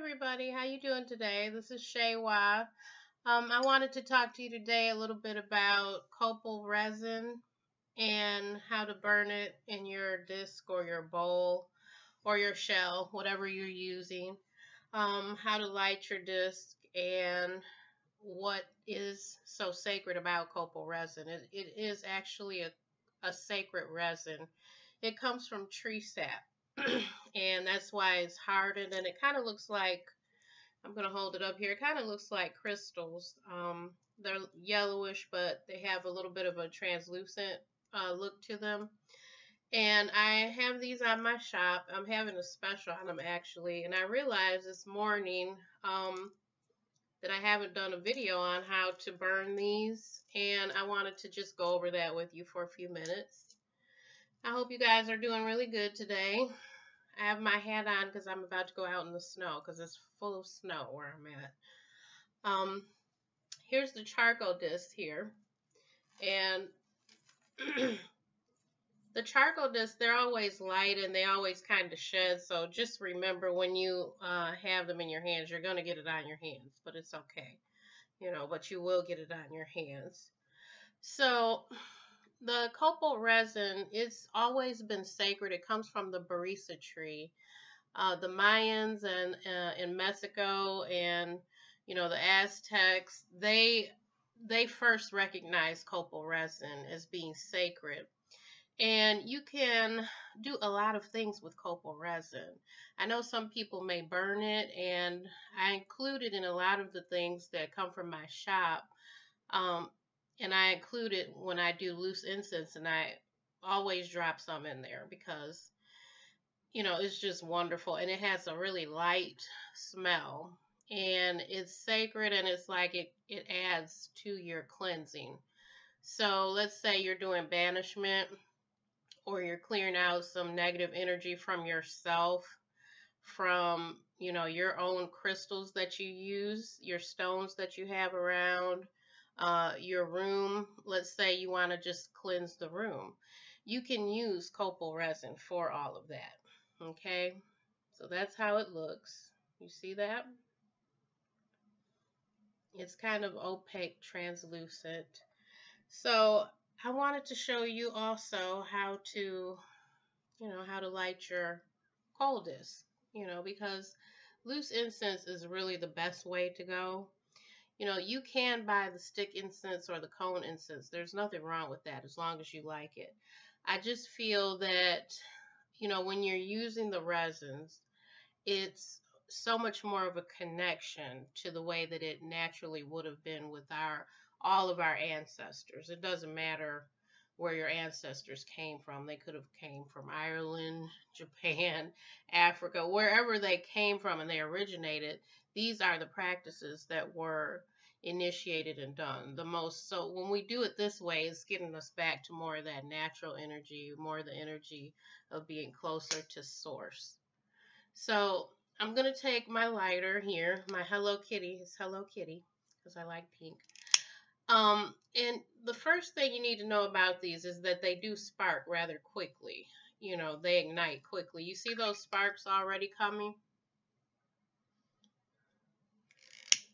everybody, how you doing today? This is Shaywa. I wanted to talk to you today a little bit about copal resin and how to burn it in your disc or your bowl or your shell, whatever you're using. How to light your disc and what is so sacred about copal resin. It is actually a sacred resin. It comes from tree sap. And that's why it's hardened, and it kind of looks like, I'm going to hold it up here, it kind of looks like crystals. They're yellowish, but they have a little bit of a translucent look to them. And I have these on my shop. I'm having a special on them actually, and I realized this morning that I haven't done a video on how to burn these, and I wanted to just go over that with you for a few minutes. I hope you guys are doing really good today. I have my hat on because I'm about to go out in the snow because it's full of snow where I'm at. Here's the charcoal disc here, and the charcoal discs, they're always light and they always kind of shed, so just remember when you have them in your hands, you're going to get it on your hands, but it's okay, but you will get it on your hands. So the copal resin, it's always been sacred. It comes from the barisa tree. The Mayans and in Mexico and the Aztecs, they first recognized copal resin as being sacred. And you can do a lot of things with copal resin. I know some people may burn it, and I include it in a lot of the things that come from my shop. And I include it when I do loose incense, and I always drop some in there because, it's just wonderful. And it has a really light smell. And it's sacred, and it's like it adds to your cleansing. So let's say you're doing banishment, or you're clearing out some negative energy from yourself, from, your own crystals that you use, your stones that you have around, your room. Let's say you want to just cleanse the room. You can use copal resin for all of that. Okay, so that's how it looks. You see that? It's kind of opaque, translucent. So I wanted to show you also how to, how to light your coal disc, because loose incense is really the best way to go. You can buy the stick incense or the cone incense. There's nothing wrong with that as long as you like it. I just feel that, when you're using the resins, it's so much more of a connection to the way that it naturally would have been with all of our ancestors. It doesn't matter where your ancestors came from. They could have came from Ireland, Japan, Africa, wherever they came from and they originated. These are the practices that were initiated and done the most. So when we do it this way, it's getting us back to more of that natural energy, more of the energy of being closer to source. So I'm going to take my lighter here, my Hello Kitty, it's Hello Kitty, because I like pink. And the first thing you need to know about these is that they do spark rather quickly. They ignite quickly. You see those sparks already coming?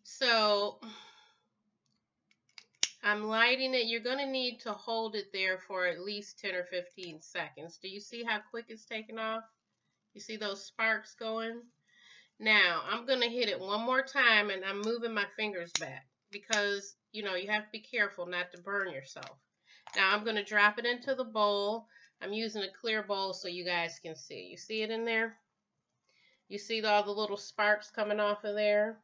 So I'm lighting it. You're going to need to hold it there for at least 10 or 15 seconds. Do you see how quick it's taking off? You see those sparks going? Now, I'm going to hit it one more time, and I'm moving my fingers back because, you have to be careful not to burn yourself. Now, I'm going to drop it into the bowl. I'm using a clear bowl so you guys can see. You see it in there? You see all the little sparks coming off of there?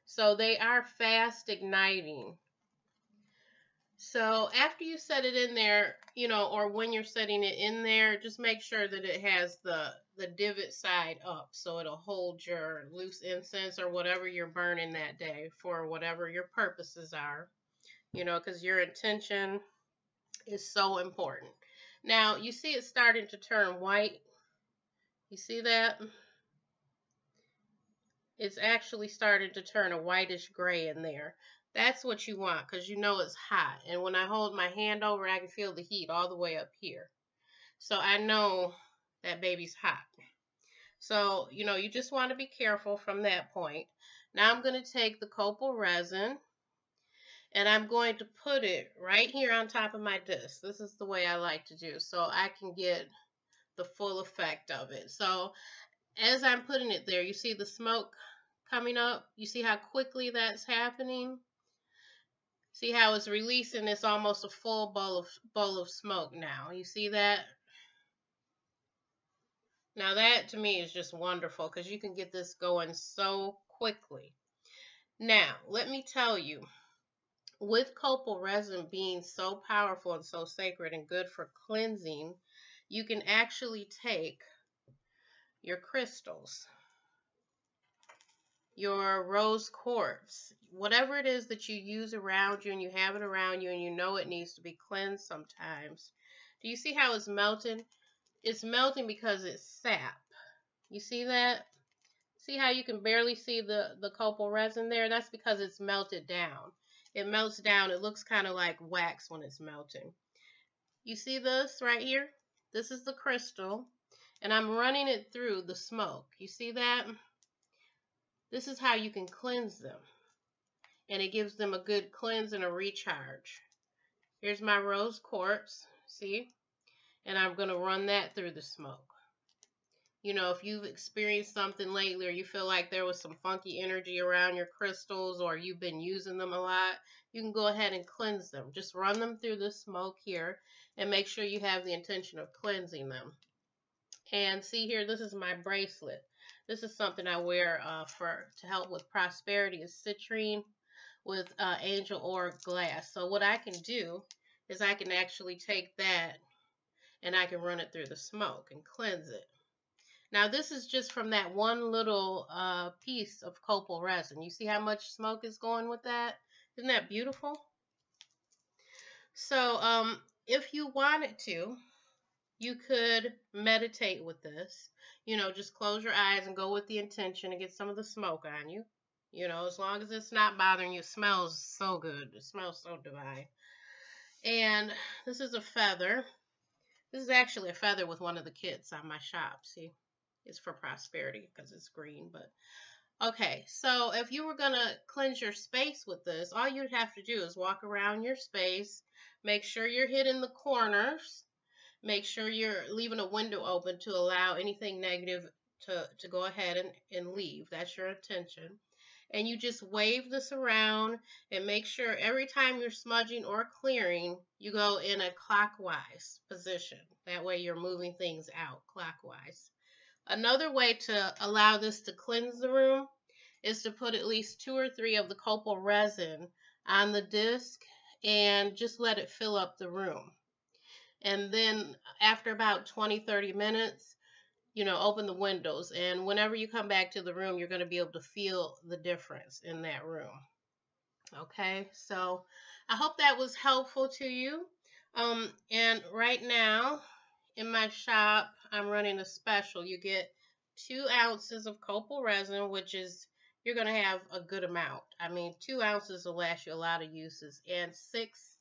So they are fast igniting. So after you set it in there, you know, or when you're setting it in there, just make sure that it has the divot side up so it'll hold your loose incense or whatever you're burning that day for whatever your purposes are, you know, because your intention is so important. Now, you see it starting to turn white. You see that? It's actually starting to turn a whitish gray in there. That's what you want because you know it's hot. And when I hold my hand over, I can feel the heat all the way up here. So I know that baby's hot. So, you know, you just want to be careful from that point. Now I'm going to take the copal resin and I'm going to put it right here on top of my disc. This is the way I like to do so I can get the full effect of it. So as I'm putting it there, you see the smoke coming up? You see how quickly that's happening? See how it's releasing? It's almost a full bowl of smoke now. You see that? Now that to me is just wonderful because you can get this going so quickly. Now, let me tell you, with copal resin being so powerful and so sacred and good for cleansing, you can actually take your crystals, your rose quartz, whatever it is that you use around you and you have it around you and you know it needs to be cleansed sometimes. Do you see how it's melting? It's melting because it's sap. You see that? See how you can barely see the copal resin there? That's because it's melted down. It melts down. It looks kind of like wax when it's melting. You see this right here? This is the crystal, and I'm running it through the smoke. You see that? This is how you can cleanse them, and it gives them a good cleanse and a recharge. Here's my rose quartz, see? And I'm going to run that through the smoke. You know, if you've experienced something lately or you feel like there was some funky energy around your crystals or you've been using them a lot, you can go ahead and cleanse them. Just run them through the smoke here and make sure you have the intention of cleansing them. And see here, this is my bracelet. This is something I wear to help with prosperity. It's citrine with angel ore glass. So what I can do is I can actually take that and I can run it through the smoke and cleanse it. Now this is just from that one little piece of copal resin. You see how much smoke is going with that? Isn't that beautiful? So if you wanted to, you could meditate with this. You know, just close your eyes and go with the intention to get some of the smoke on you. You know, as long as it's not bothering you. It smells so good. It smells so divine. And this is a feather. This is actually a feather with one of the kits on my shop. See? It's for prosperity because it's green, but okay. So if you were gonna cleanse your space with this, all you'd have to do is walk around your space, make sure you're hitting the corners, make sure you're leaving a window open to allow anything negative to go ahead and leave. That's your intention. And you just wave this around and make sure every time you're smudging or clearing, you go in a clockwise position. That way you're moving things out clockwise. Another way to allow this to cleanse the room is to put at least 2 or 3 of the copal resin on the disc and just let it fill up the room. And then after about 20-30 minutes, you know, open the windows. And whenever you come back to the room, you're going to be able to feel the difference in that room. Okay, so I hope that was helpful to you. And right now, in my shop, I'm running a special. You get 2 ounces of copal resin, which is, you're going to have a good amount. I mean, 2 ounces will last you a lot of uses, and 6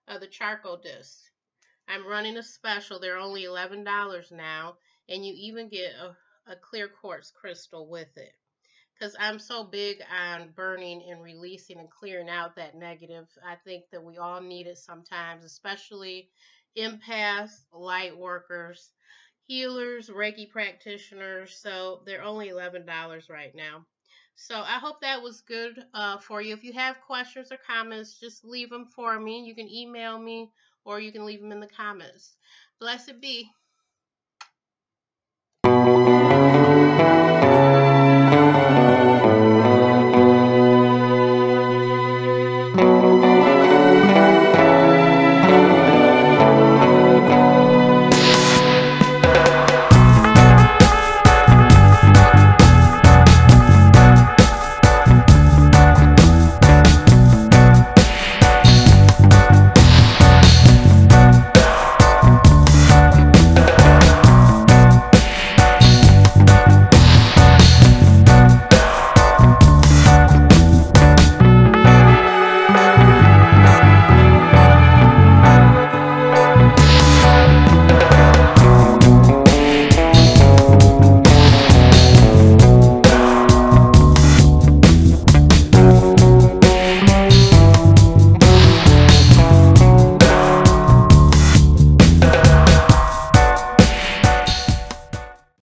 of the charcoal discs. I'm running a special. They're only $11 now, and you even get a clear quartz crystal with it. Because I'm so big on burning and releasing and clearing out that negative. I think that we all need it sometimes, especially empaths, light workers, healers, Reiki practitioners. So they're only $11 right now. So I hope that was good for you. If you have questions or comments, just leave them for me. You can email me or you can leave them in the comments. Blessed be.